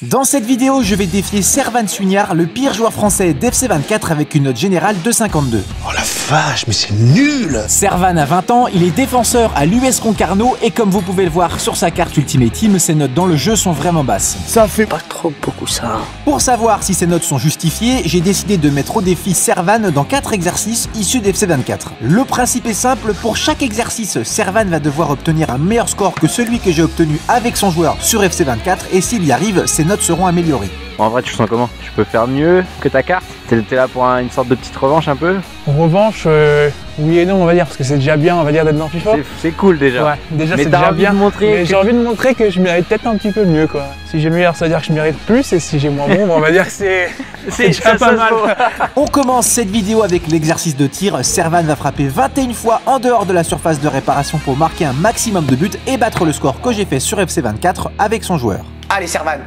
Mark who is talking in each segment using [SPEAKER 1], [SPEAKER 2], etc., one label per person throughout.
[SPEAKER 1] Dans cette vidéo, je vais défier Servan Sugnard, le pire joueur français d'FC 24 avec une note générale de 52.
[SPEAKER 2] Oh la vache, mais c'est nul!
[SPEAKER 1] Servan a 20 ans, il est défenseur à l'US Concarneau et comme vous pouvez le voir sur sa carte Ultimate Team, ses notes dans le jeu sont vraiment basses.
[SPEAKER 2] Ça fait pas trop beaucoup ça.
[SPEAKER 1] Pour savoir si ces notes sont justifiées, j'ai décidé de mettre au défi Servan dans 4 exercices issus d'FC 24. Le principe est simple, pour chaque exercice, Servan va devoir obtenir un meilleur score que celui que j'ai obtenu avec son joueur sur FC 24 et s'il y arrive, ses notes seront améliorées.
[SPEAKER 3] En vrai, tu te sens comment? Tu peux faire mieux que ta carte? T'es là pour une sorte de petite revanche un peu?
[SPEAKER 4] En revanche, oui et non, on va dire, parce que c'est déjà bien, on va dire, d'être dans FIFA.
[SPEAKER 3] C'est cool déjà.
[SPEAKER 4] Ouais, déjà c'est déjà bien. Mais j'ai envie de montrer que je mérite peut-être un petit peu mieux, quoi. Si j'ai le meilleur, ça veut dire que je mérite plus, et si j'ai moins bon, on va dire que c'est déjà pas mal.
[SPEAKER 1] On commence cette vidéo avec l'exercice de tir. Servan va frapper 21 fois en dehors de la surface de réparation pour marquer un maximum de buts et battre le score que j'ai fait sur FC 24 avec son joueur.
[SPEAKER 5] Allez Servan!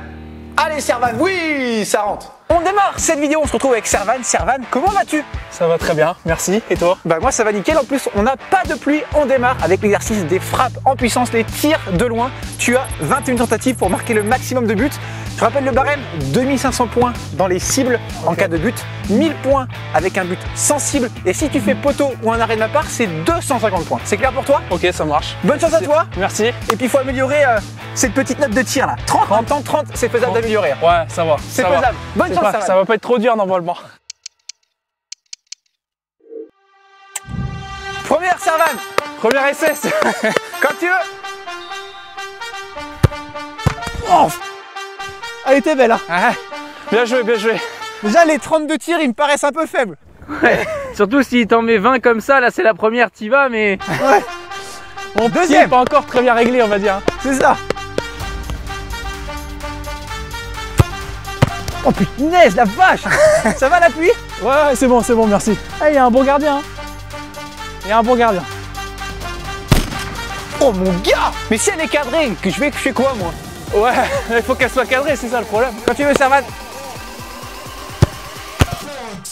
[SPEAKER 5] Allez Servan, oui, ça rentre. On démarre cette vidéo, on se retrouve avec Servan. Servan, comment vas-tu?
[SPEAKER 4] Ça va très bien, merci. Et toi?
[SPEAKER 5] Bah moi ça va nickel, en plus on n'a pas de pluie, on démarre avec l'exercice des frappes en puissance, les tirs de loin. Tu as 21 tentatives pour marquer le maximum de buts. Je rappelle le barème, 2500 points dans les cibles en cas de but, 1000 points avec un but sans cible, et si tu fais poteau ou un arrêt de ma part, c'est 250 points. C'est clair pour toi?
[SPEAKER 4] Ok, ça marche.
[SPEAKER 5] Bonne chance à toi.
[SPEAKER 4] Merci.
[SPEAKER 5] Et puis il faut améliorer cette petite note de tir là. 30 en temps, 30, c'est faisable d'améliorer.
[SPEAKER 4] Ouais, ça va.
[SPEAKER 5] C'est faisable. Bonne chance, Servan.
[SPEAKER 4] Ça va pas être trop dur normalement.
[SPEAKER 5] Première Servan.
[SPEAKER 4] Première SS.
[SPEAKER 5] Quand tu veux.
[SPEAKER 4] Oh,
[SPEAKER 5] Elle était belle hein.
[SPEAKER 4] ah, bien joué, bien joué.
[SPEAKER 5] Déjà les 32 tirs ils me paraissent un peu faibles.
[SPEAKER 3] Ouais. Surtout si t'en mets 20 comme ça, là c'est la première, t'y vas, mais...
[SPEAKER 5] Ouais.
[SPEAKER 4] Mon pied
[SPEAKER 5] Deuxième.
[SPEAKER 4] est pas encore très bien réglé, on va dire.
[SPEAKER 5] C'est ça. Oh punaise la vache. Ça va l'appui?
[SPEAKER 4] Ouais, c'est bon, merci. Ah, il y a un bon gardien. Il y a un bon gardien.
[SPEAKER 5] Oh mon gars. Mais si elle est cadrée, que je fais quoi moi?
[SPEAKER 4] Ouais, il faut qu'elle soit cadrée, c'est ça le problème.
[SPEAKER 5] Quand tu veux Servan.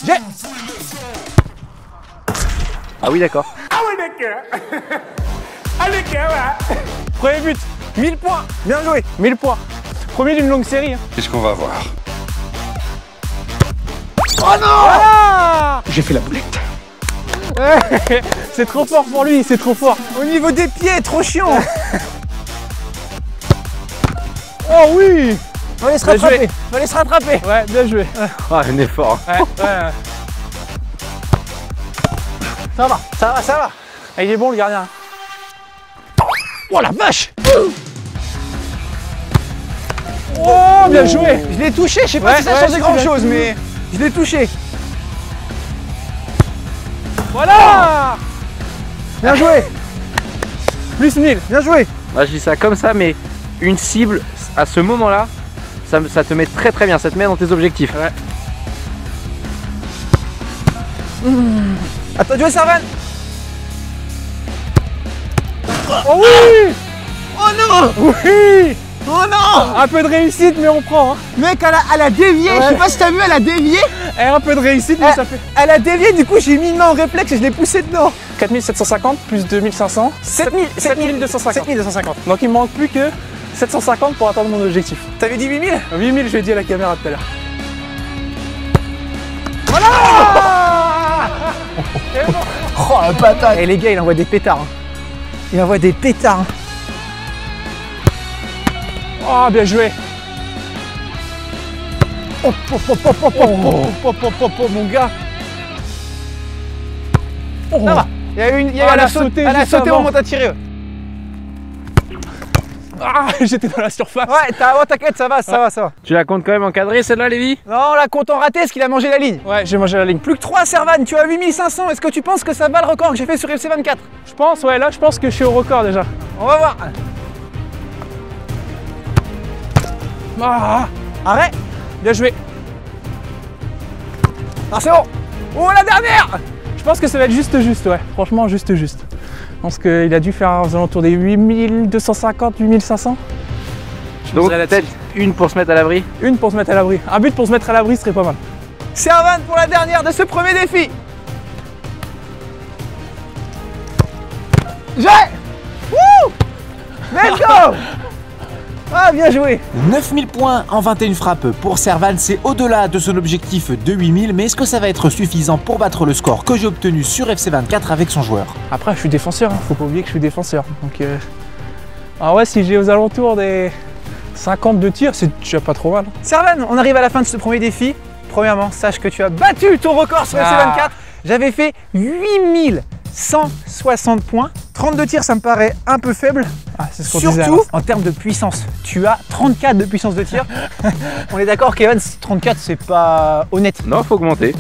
[SPEAKER 5] J'ai.
[SPEAKER 3] Ah oui, d'accord.
[SPEAKER 5] Ah oui d'accord. Ah d'accord.
[SPEAKER 4] Premier but,
[SPEAKER 5] 1000 points. Bien joué.
[SPEAKER 4] 1000 points. Premier d'une longue série. Hein.
[SPEAKER 2] Qu'est-ce qu'on va voir?
[SPEAKER 5] Oh non.
[SPEAKER 4] Voilà.
[SPEAKER 2] J'ai fait la boulette.
[SPEAKER 4] C'est trop fort pour lui, c'est trop fort.
[SPEAKER 5] Au niveau des pieds, trop chiant.
[SPEAKER 4] Oh oui.
[SPEAKER 5] On va aller se
[SPEAKER 4] Bien
[SPEAKER 5] rattraper.
[SPEAKER 4] joué.
[SPEAKER 5] On va aller se rattraper.
[SPEAKER 4] Ouais, bien joué.
[SPEAKER 3] Ah, un effort.
[SPEAKER 4] Ouais, ouais.
[SPEAKER 5] Ça va, ça va, ça va.
[SPEAKER 4] Ah, il est bon le gardien.
[SPEAKER 5] Oh la vache.
[SPEAKER 4] Oh, bien joué.
[SPEAKER 5] Je l'ai touché, je sais pas
[SPEAKER 4] Ouais,
[SPEAKER 5] si ça
[SPEAKER 4] ouais,
[SPEAKER 5] change
[SPEAKER 4] si
[SPEAKER 5] grand
[SPEAKER 4] tu l'as
[SPEAKER 5] chose,
[SPEAKER 4] touché.
[SPEAKER 5] mais je l'ai touché.
[SPEAKER 4] Voilà.
[SPEAKER 5] Bien joué,
[SPEAKER 4] Plus 1000.
[SPEAKER 5] bien joué.
[SPEAKER 3] Moi je dis ça comme ça, mais une cible, à ce moment-là, ça te met très très bien, ça te met dans tes objectifs.
[SPEAKER 4] Ouais.
[SPEAKER 5] Attends, jouer Servan.
[SPEAKER 4] Oh oui.
[SPEAKER 5] Oh non.
[SPEAKER 4] Oui.
[SPEAKER 5] Oh non.
[SPEAKER 4] Un peu de réussite, mais on prend. Hein.
[SPEAKER 5] Mec, elle a dévié, je sais pas si t'as vu, elle a dévié.
[SPEAKER 4] Et un peu de réussite, mais ça fait...
[SPEAKER 5] Elle a dévié, du coup j'ai mis une main en réflexe et je l'ai poussé dedans.
[SPEAKER 4] 4750 plus 2500.
[SPEAKER 5] 7250.
[SPEAKER 4] 7250. Donc il me manque plus que 750 pour atteindre mon objectif.
[SPEAKER 5] T'avais dit 8000?
[SPEAKER 4] 8000, je l'ai dit à la caméra tout à l'heure.
[SPEAKER 5] Voilà. Oh la patate. Et les gars, il envoie des pétards. Hein. Il envoie des pétards. Hein.
[SPEAKER 4] Oh, bien joué.
[SPEAKER 5] Oh, mon gars.
[SPEAKER 4] Oh.
[SPEAKER 5] Ça va. Il y a eu une,
[SPEAKER 4] elle a sauté
[SPEAKER 5] elle a
[SPEAKER 4] juste
[SPEAKER 5] sauté au
[SPEAKER 4] avant.
[SPEAKER 5] moment où t'as tiré.
[SPEAKER 4] Ah, j'étais dans la surface.
[SPEAKER 5] Ouais, t'inquiète, ça va, ça va, ça va.
[SPEAKER 3] Tu la comptes quand même encadrée celle-là, Lévi?
[SPEAKER 5] Non, on la compte en raté parce qu'il a mangé la ligne.
[SPEAKER 4] Ouais, j'ai mangé la ligne.
[SPEAKER 5] Plus que 3 Servan, tu as 8500. Est-ce que tu penses que ça bat le record que j'ai fait sur FC 24?
[SPEAKER 4] Je pense, ouais, là, je pense que je suis au record déjà.
[SPEAKER 5] On va voir.
[SPEAKER 4] Ah,
[SPEAKER 5] Arrête.
[SPEAKER 4] bien joué.
[SPEAKER 5] Ah, c'est bon. Oh, la dernière.
[SPEAKER 4] Je pense que ça va être juste, ouais. Franchement, juste. Je pense qu'il a dû faire aux alentours des 8250, 8500.
[SPEAKER 3] Donc peut-être une pour se mettre à l'abri.
[SPEAKER 4] Une pour se mettre à l'abri. Un but pour se mettre à l'abri serait pas mal.
[SPEAKER 5] Servan pour la dernière de ce premier défi. J'ai. Wouh. Let's go. Ah, bien joué.
[SPEAKER 1] 9000 points en 21 frappes pour Servan, c'est au-delà de son objectif de 8000, mais est-ce que ça va être suffisant pour battre le score que j'ai obtenu sur FC24 avec son joueur?
[SPEAKER 4] Après, je suis défenseur, hein. Faut pas oublier que je suis défenseur. Donc, ah ouais, si j'ai aux alentours des 50 de tir, c'est déjà pas trop mal.
[SPEAKER 5] Servan, on arrive à la fin de ce premier défi. Premièrement, sache que tu as battu ton record sur FC24. J'avais fait 8160 points. 32 tirs, ça me paraît un peu faible.
[SPEAKER 4] Ah, c'est ce qu'on
[SPEAKER 5] Surtout
[SPEAKER 4] disait, hein.
[SPEAKER 5] en termes de puissance. Tu as 34 de puissance de tir. On est d'accord, Kevin, 34, c'est pas honnête.
[SPEAKER 3] Non, faut augmenter.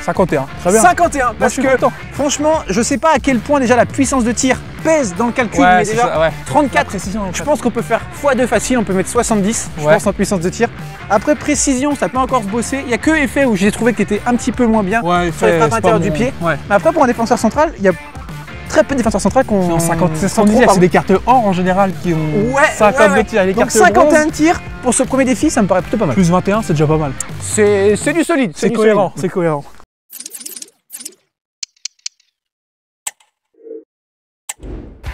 [SPEAKER 4] 51, très bien.
[SPEAKER 5] 51, parce
[SPEAKER 4] suis
[SPEAKER 5] que
[SPEAKER 4] content.
[SPEAKER 5] franchement, je sais pas à quel point déjà la puissance de tir pèse dans le calcul,
[SPEAKER 4] Ouais,
[SPEAKER 5] mais
[SPEAKER 4] c'est
[SPEAKER 5] déjà
[SPEAKER 4] ça, ouais.
[SPEAKER 5] 34,
[SPEAKER 4] Précision, en
[SPEAKER 5] je
[SPEAKER 4] fait.
[SPEAKER 5] pense qu'on peut faire x2 facile, on peut mettre 70, je
[SPEAKER 4] Ouais.
[SPEAKER 5] pense, en puissance de tir. Après, précision, ça peut encore se bosser. Il y a que effet où j'ai trouvé que tu étais un petit peu moins bien
[SPEAKER 4] Ouais,
[SPEAKER 5] sur les frappes intérieures du pied.
[SPEAKER 4] Ouais.
[SPEAKER 5] Mais après, pour un défenseur central, il y a très peu de défenseurs centrales qui ont
[SPEAKER 4] 50, c'est ce
[SPEAKER 5] sont
[SPEAKER 4] qu'on
[SPEAKER 5] trop,
[SPEAKER 4] disait,
[SPEAKER 5] pardon.
[SPEAKER 4] c'est des cartes or en général qui ont
[SPEAKER 5] Ouais,
[SPEAKER 4] 50
[SPEAKER 5] ouais.
[SPEAKER 4] de tir. Les
[SPEAKER 5] Donc
[SPEAKER 4] cartes
[SPEAKER 5] 51
[SPEAKER 4] bronze,
[SPEAKER 5] tirs pour ce premier défi, ça me paraît plutôt pas mal.
[SPEAKER 4] plus 21, c'est déjà pas mal.
[SPEAKER 5] C'est du solide,
[SPEAKER 4] C'est
[SPEAKER 5] du
[SPEAKER 4] cohérent,
[SPEAKER 5] solide.
[SPEAKER 4] c'est cohérent.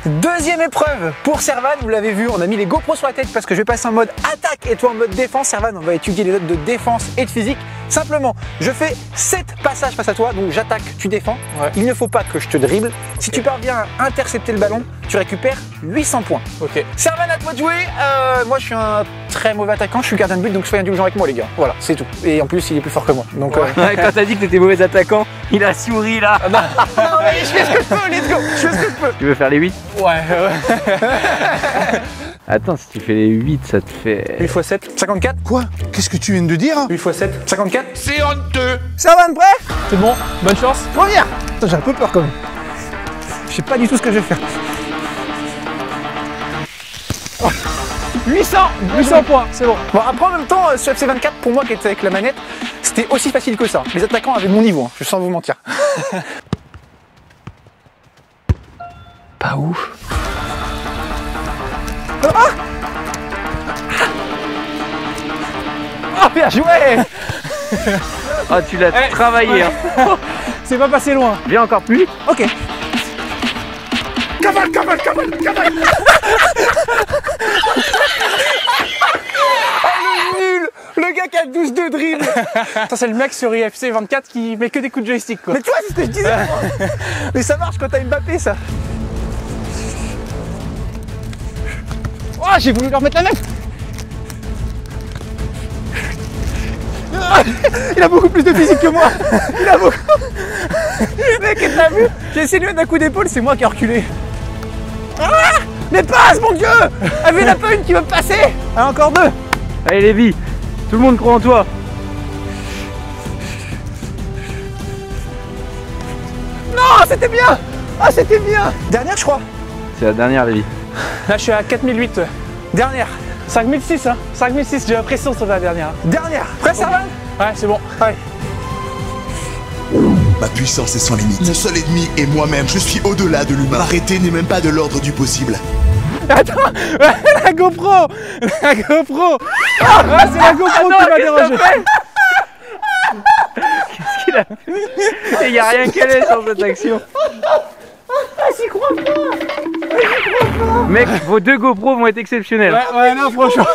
[SPEAKER 5] Deuxième épreuve pour Servan, vous l'avez vu, on a mis les GoPros sur la tête parce que je vais passer en mode attaque et toi en mode défense. Servan, on va étudier les notes de défense et de physique. Simplement, je fais 7 passages face à toi, donc j'attaque, tu défends.
[SPEAKER 4] Ouais.
[SPEAKER 5] Il ne faut pas que je te dribble. Si tu parviens à intercepter le ballon, tu récupères 800 points.
[SPEAKER 4] Ok.
[SPEAKER 5] Servan, à toi de jouer. Moi, je suis un très mauvais attaquant, je suis gardien de but, donc soyez indulgents avec moi, les gars. Voilà, c'est tout. Et en plus, il est plus fort que moi. Donc,
[SPEAKER 3] Ouais, quand t'as dit que t'étais mauvais attaquant, il a souri là.
[SPEAKER 5] non, mais je fais ce que je peux, let's go. Je fais ce que je peux.
[SPEAKER 3] Tu veux faire les 8?
[SPEAKER 4] Ouais,
[SPEAKER 3] Attends, si tu fais les 8, ça te fait...
[SPEAKER 5] 8 x 7, 54.
[SPEAKER 2] Quoi? Qu'est-ce que tu viens de dire?
[SPEAKER 5] 8 x 7, 54.
[SPEAKER 2] C'est honteux!
[SPEAKER 5] Servan, prêt?
[SPEAKER 4] c'est bon, bonne chance.
[SPEAKER 5] Première. Attends, j'ai un peu peur quand même. Je sais pas du tout ce que je vais faire. Oh. 800
[SPEAKER 4] points, c'est bon.
[SPEAKER 5] Bon, après en même temps, sur FC24, pour moi qui était avec la manette, c'était aussi facile que ça. Les attaquants avaient mon niveau, hein, je sens vous mentir.
[SPEAKER 2] Pas ouf.
[SPEAKER 5] Ah, bien joué.
[SPEAKER 3] Ah, tu l'as travaillé. Hein.
[SPEAKER 4] C'est pas passé loin.
[SPEAKER 3] Viens encore plus vite.
[SPEAKER 5] Ok.
[SPEAKER 2] Cavale!
[SPEAKER 5] Nul. Le gars qui a 12 de dribble.
[SPEAKER 4] Ça, c'est le mec sur IFC 24 qui met que des coups de joystick, quoi.
[SPEAKER 5] Mais tu vois, c'est ce que je disais. Mais ça marche quand t'as Mbappé, ça. Oh, j'ai voulu leur mettre la même. Il a beaucoup plus de physique que moi. Il a beaucoup. Mec, t'as vu? J'ai essayé de lui mettre un coup d'épaule, c'est moi qui ai reculé. Ah, mais passe, mon Dieu. Ah, mais il n'y en a pas une qui veut me passer. Ah, encore deux.
[SPEAKER 3] Allez Lévi, tout le monde croit en toi.
[SPEAKER 5] Non, c'était bien. Ah, c'était bien. Dernière, je crois.
[SPEAKER 3] C'est la dernière Lévi.
[SPEAKER 4] Là, je suis à 4008.
[SPEAKER 5] Dernière.
[SPEAKER 4] 5006, hein. 5006, j'ai la pression sur la dernière.
[SPEAKER 5] Dernière. Prêt, Servan?
[SPEAKER 4] Ouais, c'est bon.
[SPEAKER 5] Ouais.
[SPEAKER 6] Ma puissance est sans limite. Mon seul ennemi est moi-même. Je suis au-delà de l'humain. M'arrêter n'est même pas de l'ordre du possible.
[SPEAKER 4] Attends, la GoPro. La GoPro. Ah, c'est la GoPro qui m'a dérangé.
[SPEAKER 3] Qu'est-ce qu'il a fait? Il n'y a rien qu'elle est sur cette action.
[SPEAKER 5] J'y crois pas.
[SPEAKER 3] Mec, vos 2 GoPro vont être exceptionnels.
[SPEAKER 4] Ouais, non, franchement.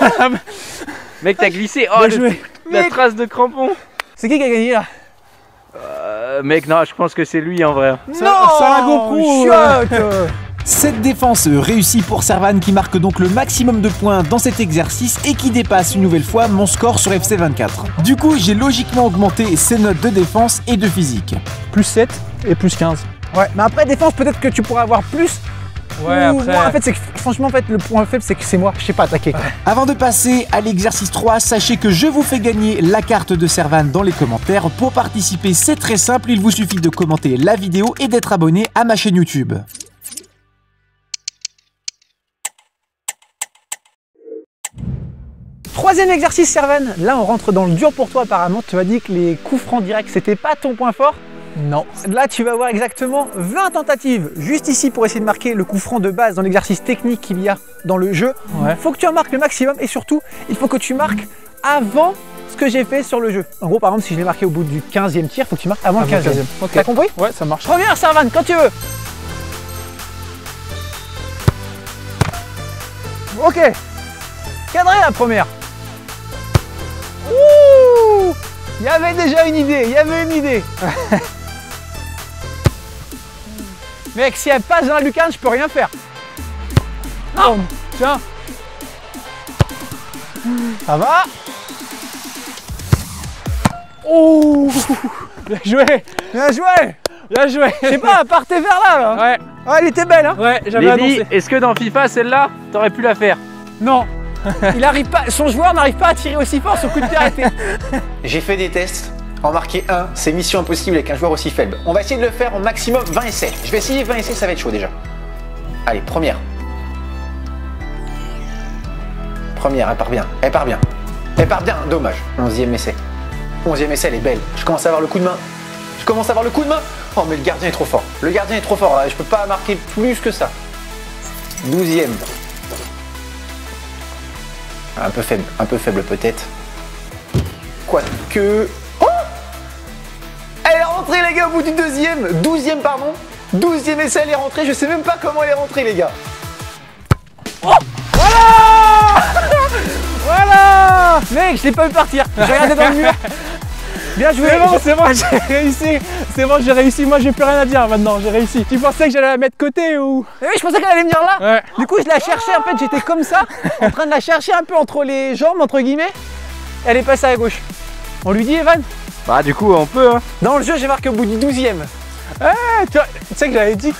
[SPEAKER 3] Mec, t'as glissé. Oh,
[SPEAKER 4] Bien joué.
[SPEAKER 3] la trace de crampon.
[SPEAKER 5] C'est qui a gagné là?
[SPEAKER 3] Mec, non, je pense que c'est lui en vrai.
[SPEAKER 4] Ça la GoPro.
[SPEAKER 5] chiotte.
[SPEAKER 1] Cette défense réussie pour Servan qui marque donc le maximum de points dans cet exercice et qui dépasse une nouvelle fois mon score sur FC24. Du coup, j'ai logiquement augmenté ses notes de défense et de physique.
[SPEAKER 4] Plus 7 et plus 15.
[SPEAKER 5] Ouais, mais après défense, peut-être que tu pourrais avoir plus.
[SPEAKER 4] Ouais,
[SPEAKER 5] ou
[SPEAKER 4] après.
[SPEAKER 5] moins. En fait, c'est que franchement, en fait, le point faible, c'est que c'est moi. Je sais pas attaquer.
[SPEAKER 1] Avant de passer à l'exercice 3, sachez que je vous fais gagner la carte de Servan dans les commentaires. Pour participer, c'est très simple, il vous suffit de commenter la vidéo et d'être abonné à ma chaîne YouTube.
[SPEAKER 5] Troisième exercice, Servan. Là, on rentre dans le dur pour toi, apparemment. Tu m'as dit que les coups francs directs, c'était pas ton point fort.
[SPEAKER 4] Non.
[SPEAKER 5] Là, tu vas avoir exactement 20 tentatives juste ici pour essayer de marquer le coup franc de base dans l'exercice technique qu'il y a dans le jeu.
[SPEAKER 4] Ouais.
[SPEAKER 5] Faut que tu en marques le maximum et surtout, il faut que tu marques avant ce que j'ai fait sur le jeu. En gros, par exemple, si je l'ai marqué au bout du 15e tir, faut que tu marques avant le 15e.
[SPEAKER 4] Ok.
[SPEAKER 5] T'as compris?
[SPEAKER 4] Ouais, ça marche.
[SPEAKER 5] Première, Servan, quand tu veux. Ok. Cadré la première. Ouh. Il y avait déjà une idée, il y avait une idée. Mec, si elle passe dans la lucarne, je peux rien faire. Oh, tiens. Ça va. Oh.
[SPEAKER 4] Bien joué.
[SPEAKER 5] Bien joué.
[SPEAKER 4] Bien joué.
[SPEAKER 5] Je sais pas, elle partait vers là.
[SPEAKER 4] Ouais.
[SPEAKER 5] Ah, elle était belle, hein.
[SPEAKER 4] Ouais, j'avais
[SPEAKER 3] Lady,
[SPEAKER 4] annoncé.
[SPEAKER 3] est-ce que dans FIFA, celle-là, t'aurais pu la faire?
[SPEAKER 4] Non.
[SPEAKER 5] Il arrive pas, son joueur n'arrive pas à tirer aussi fort, son coup de pied arrêté. J'ai fait des tests. En marquer 1, c'est mission impossible avec un joueur aussi faible. On va essayer de le faire en maximum 20 essais. Je vais essayer 20 essais, ça va être chaud déjà. Allez, première. Première, elle part bien. Elle part bien. Elle part bien, dommage. 11e essai. 11e essai, elle est belle. Je commence à avoir le coup de main. Je commence à avoir le coup de main. Oh, mais le gardien est trop fort. Le gardien est trop fort. Là. Je peux pas marquer plus que ça. 12e. Un peu faible peut-être. Quoique... Oh, elle est rentrée les gars au bout du deuxième. 12e pardon. 12e essai, elle est rentrée. Je sais même pas comment elle est rentrée les gars. Oh, voilà. Voilà. Mec, je l'ai pas vu partir. J'ai regardé dans le mur. Bien joué.
[SPEAKER 4] C'est bon, j'ai réussi. C'est bon, j'ai réussi. Moi, j'ai plus rien à dire maintenant. J'ai réussi. Tu pensais que j'allais la mettre côté ou?
[SPEAKER 5] Oui, je pensais qu'elle allait venir là.
[SPEAKER 4] Ouais.
[SPEAKER 5] Du coup, je la cherchais. En fait, j'étais comme ça, en train de la chercher un peu entre les jambes, entre guillemets. Elle est passée à gauche. On lui dit, Evan?
[SPEAKER 3] Bah, du coup, on peut, hein.
[SPEAKER 5] Dans le jeu, j'ai marqué au bout du 12e.
[SPEAKER 4] Tu sais que j'avais dit.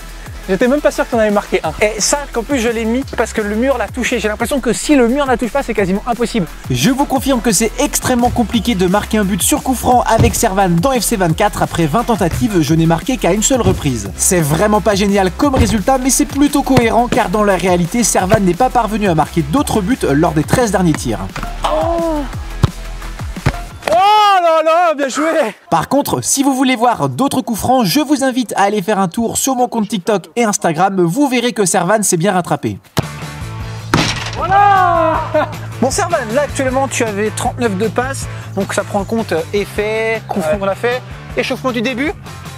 [SPEAKER 4] J'étais même pas sûr que t'en avais marqué un.
[SPEAKER 5] Et ça, qu'en plus, je l'ai mis parce que le mur l'a touché. J'ai l'impression que si le mur ne la touche pas, c'est quasiment impossible.
[SPEAKER 1] Je vous confirme que c'est extrêmement compliqué de marquer un but sur coup franc avec Servan dans FC 24. Après 20 tentatives, je n'ai marqué qu'à une seule reprise. C'est vraiment pas génial comme résultat, mais c'est plutôt cohérent car dans la réalité, Servan n'est pas parvenu à marquer d'autres buts lors des 13 derniers tirs.
[SPEAKER 4] Oh là là, bien joué.
[SPEAKER 1] Par contre, si vous voulez voir d'autres coups francs, je vous invite à aller faire un tour sur mon compte TikTok et Instagram. Vous verrez que Servan s'est bien rattrapé.
[SPEAKER 5] Voilà. Bon, Servan, là actuellement, tu avais 39 de passes. Donc ça prend en compte effet, coup franc qu'on a fait, échauffement du début.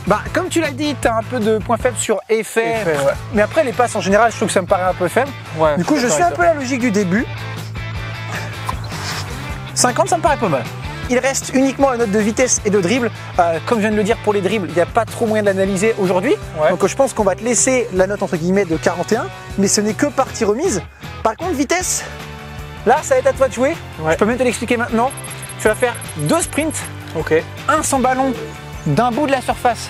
[SPEAKER 5] Bah, comme tu l'as dit, tu as un peu de points faibles sur effet.
[SPEAKER 4] Ouais.
[SPEAKER 5] Mais après, les passes en général, je trouve que ça me paraît un peu faible.
[SPEAKER 4] Ouais,
[SPEAKER 5] Du coup, je suis un peu la logique du début. 50, ça me paraît pas mal. Il reste uniquement la note de vitesse et de dribble. Comme je viens de le dire, pour les dribbles, il n'y a pas trop moyen de l'analyser aujourd'hui.
[SPEAKER 4] Ouais.
[SPEAKER 5] Donc je pense qu'on va te laisser la note entre guillemets de 41, mais ce n'est que partie remise. Par contre, vitesse, là, ça va être à toi de jouer.
[SPEAKER 4] Ouais.
[SPEAKER 5] Je peux même te l'expliquer maintenant. Tu vas faire 2 sprints,
[SPEAKER 4] Ok.
[SPEAKER 5] un sans ballon d'un bout de la surface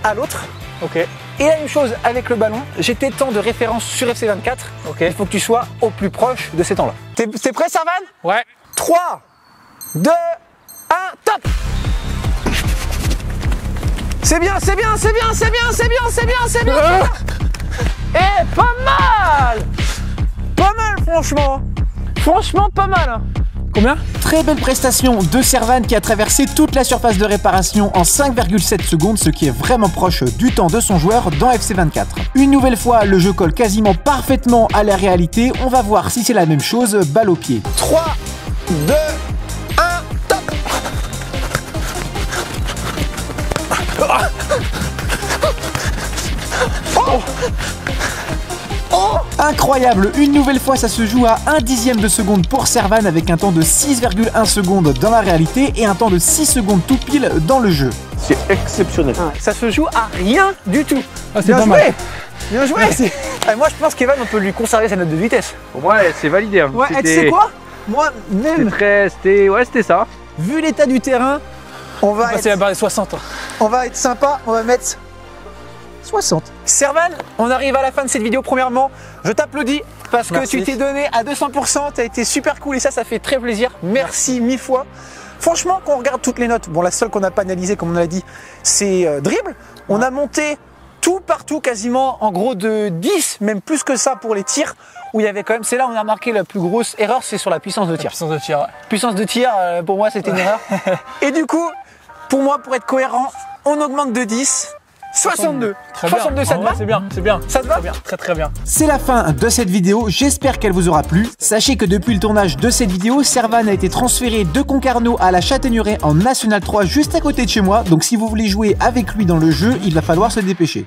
[SPEAKER 5] à l'autre.
[SPEAKER 4] Ok.
[SPEAKER 5] Et la même chose avec le ballon. J'ai tes temps de référence sur FC 24.
[SPEAKER 4] Ok.
[SPEAKER 5] Il faut que tu sois au plus proche de ces temps-là. T'es prêt, Servan?
[SPEAKER 4] Ouais.
[SPEAKER 5] 3, 2, 1, top! C'est bien, c'est bien, c'est bien, c'est bien, c'est bien, c'est bien, c'est bien, c'est bien. Et pas mal! Pas mal, franchement. Franchement, pas mal. Hein.
[SPEAKER 4] Combien?
[SPEAKER 1] Très belle prestation de Servan qui a traversé toute la surface de réparation en 5,7 secondes, ce qui est vraiment proche du temps de son joueur dans FC 24. Une nouvelle fois, le jeu colle quasiment parfaitement à la réalité. On va voir si c'est la même chose, balle au pied.
[SPEAKER 5] 3, 2, 1, top!
[SPEAKER 1] Incroyable, une nouvelle fois ça se joue à 1/10 de seconde pour Servan avec un temps de 6,1 secondes dans la réalité et un temps de 6 secondes tout pile dans le jeu.
[SPEAKER 3] C'est exceptionnel.
[SPEAKER 5] Ça se joue à rien du tout.
[SPEAKER 4] Ah, c'est
[SPEAKER 5] Bien
[SPEAKER 4] pas
[SPEAKER 5] joué.
[SPEAKER 4] mal.
[SPEAKER 5] Bien joué. Moi, je pense qu'Evan, on peut lui conserver sa note de vitesse.
[SPEAKER 3] Pour moi, c'est validé. Hein.
[SPEAKER 5] Ouais, et tu sais quoi? Moi, même,
[SPEAKER 3] C'était ça.
[SPEAKER 5] vu l'état du terrain, on va
[SPEAKER 4] C'est la barre des 60.
[SPEAKER 5] On va être sympa, on va mettre 60. Servan, on arrive à la fin de cette vidéo. Premièrement, je t'applaudis parce que
[SPEAKER 4] Merci.
[SPEAKER 5] tu t'es donné à 200%, tu as été super cool et ça fait très plaisir. Merci 1000 fois. Franchement, quand on regarde toutes les notes, bon, la seule qu'on n'a pas analysée, comme on l'a dit, c'est dribble. On a monté tout partout, quasiment en gros de 10, même plus que ça pour les tirs, où il y avait quand même, c'est là où on a marqué la plus grosse erreur, c'est sur la puissance de tir.
[SPEAKER 4] Puissance de tir, ouais.
[SPEAKER 5] Puissance de tir, pour moi, c'était une erreur. Et du coup, pour moi, pour être cohérent, on augmente de 10, 62.
[SPEAKER 4] Très bien.
[SPEAKER 5] 62, ça te
[SPEAKER 4] En
[SPEAKER 5] va?
[SPEAKER 4] vrai, c'est bien, c'est bien.
[SPEAKER 5] Ça te va?
[SPEAKER 4] Très bien, très très bien.
[SPEAKER 1] C'est la fin de cette vidéo, j'espère qu'elle vous aura plu. Sachez que depuis le tournage de cette vidéo, Servan a été transféré de Concarneau à la Châtaigneraie en National 3 juste à côté de chez moi. Donc si vous voulez jouer avec lui dans le jeu, il va falloir se dépêcher.